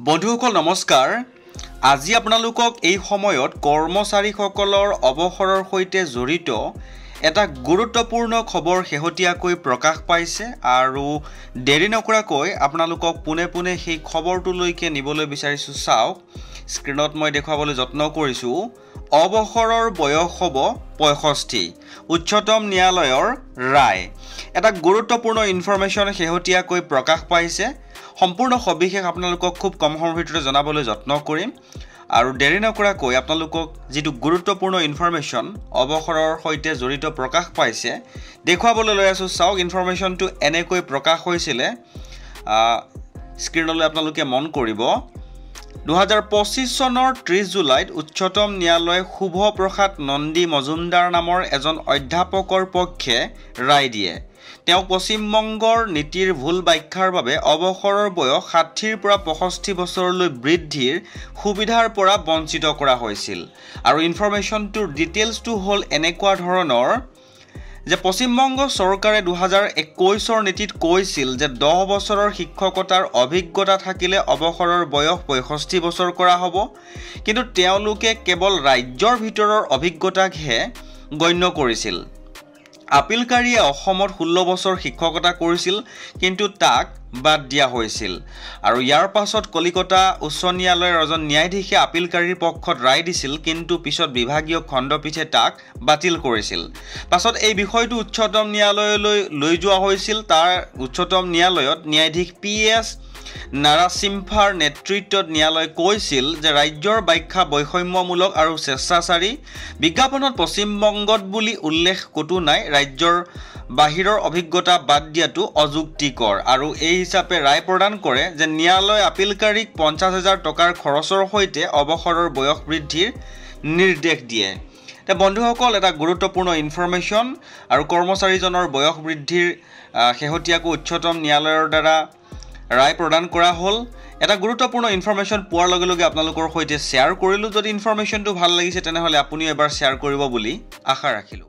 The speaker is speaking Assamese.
বন্ধুসকল নমস্কাৰ আজি আপোনালোকক এই সময়ত কৰ্মচাৰীসকলৰ অৱসৰৰ সৈতে জড়িত এটা গুৰুত্বপূৰ্ণ খবৰ শেহতীয়াকৈ প্ৰকাশ পাইছে আৰু দেৰি নকৰাকৈ আপোনালোকক পুনে পুনে সেই খবৰটোলৈকে নিবলৈ বিচাৰিছো চাওক স্ক্ৰীনত মই দেখুৱাবলৈ যত্ন কৰিছো অৱসৰৰ বয়স হ'ব 65 উচ্চতম ন্যায়ালয়ৰ ৰায় এটা গুৰুত্বপূৰ্ণ ইনফৰমেশ্যন শেহতীয়াকৈ প্ৰকাশ পাইছে সম্পূৰ্ণ সবিশেষ আপোনালোকক খুব কম সময়ৰ ভিতৰতে জনাবলৈ যত্ন কৰিম আৰু দেৰি নকৰাকৈ আপোনালোকক যেটো গুৰুত্বপূৰ্ণ ইনফৰমেশ্যন অৱসৰৰ সৈতে জড়িত প্ৰকাশ পাইছে দেখুৱাবলৈ লৈ আছো চাওক ইনফৰমেশ্যনটো এনেকৈ প্ৰকাশ হৈছিল স্ক্ৰীনলৈ আপোনালোকে মন কৰিব 2025 চনৰ 30 জুলাইত উচ্চতম ন্যায়ালয়ে শুভ প্ৰসাদ নন্দী মজুমদাৰ নামৰ এজন অধ্যাপকৰ পক্ষে ৰায় দিয়ে তেওঁ পশ্চিমবংগৰ নীতিৰ ভুল ব্যাখ্যাৰ বাবে অৱসৰৰ বয়স 60 ৰ পৰা 65 বছৰলৈ বৃদ্ধিৰ সুবিধাৰ পৰা বঞ্চিত কৰা হৈছিল আৰু ইনফৰমেশ্যনটোৰ ডিটেইলছটো হ'ল এনেকুৱা ধৰণৰ যে পশ্চিমবংগ চৰকাৰে 2021 নীতিত কৈছিল যে 10 বছৰৰ শিক্ষকতাৰ অভিজ্ঞতা থাকিলে অৱসৰৰ বয়স 65 বছৰ কৰা হ'ব কিন্তু তেওঁলোকে কেৱল ৰাজ্যৰ ভিতৰৰ অভিজ্ঞতাকহে গণ্য কৰিছিল আপিলকাৰীয়ে অসমত 16 বছৰ শিক্ষকতা কৰিছিল কিন্তু তাক বাদ দিয়া হৈছিল আৰু ইয়াৰ পাছত কলিকতা উচ্চ ন্যায়ালয়ৰ এজন ন্যায়াধীশে আপিলকাৰীৰ পক্ষত ৰায় দিছিল কিন্তু পিছত বিভাগীয় খণ্ডপীঠে তাক বাতিল কৰিছিল পাছত এই বিষয়টো উচ্চতম ন্যায়ালয়লৈ লৈ যোৱা হৈছিল তাৰ উচ্চতম ন্যায়ালয়ত ন্যায়াধীশ PS নাৰাসিম্ফাৰ নেতৃত্বত ন্যায়ালয় কৈছিল যে ৰাজ্যৰ ব্যাখ্যা বৈষম্যমূলক আৰু স্বেচ্ছাচাৰী বিজ্ঞাপনত পশ্চিমবংগত বুলি উল্লেখ কতো নাই ৰাজ্যৰ বাহিৰৰ অভিজ্ঞতা বাদ দিয়াটো অযুক্তিকৰ আৰু এই হিচাপে ৰায় প্ৰদান কৰে যে ন্যায়ালয় আপিলকাৰীক 50,000 টকাৰ খৰচৰ সৈতে অৱসৰৰ বয়স বৃদ্ধিৰ নিৰ্দেশ দিয়ে তে বন্ধুসকল এটা গুৰুত্বপূৰ্ণ ইনফৰমেশ্যন আৰু কৰ্মচাৰীজনৰ বয়স বৃদ্ধিৰ শেহতীয়াকৈ উচ্চতম ন্যায়ালয়ৰ দ্বাৰা ৰায় প্ৰদান কৰা হ'ল এটা গুৰুত্বপূৰ্ণ ইনফৰমেশ্যন পোৱাৰ লগে লগে আপোনালোকৰ সৈতে শ্বেয়াৰ কৰিলো যদি ইনফৰমেশ্যনটো ভাল লাগিছে তেনেহলে আপুনিও এবাৰ শ্বেয়াৰ কৰিব বুলি আশা ৰাখিলো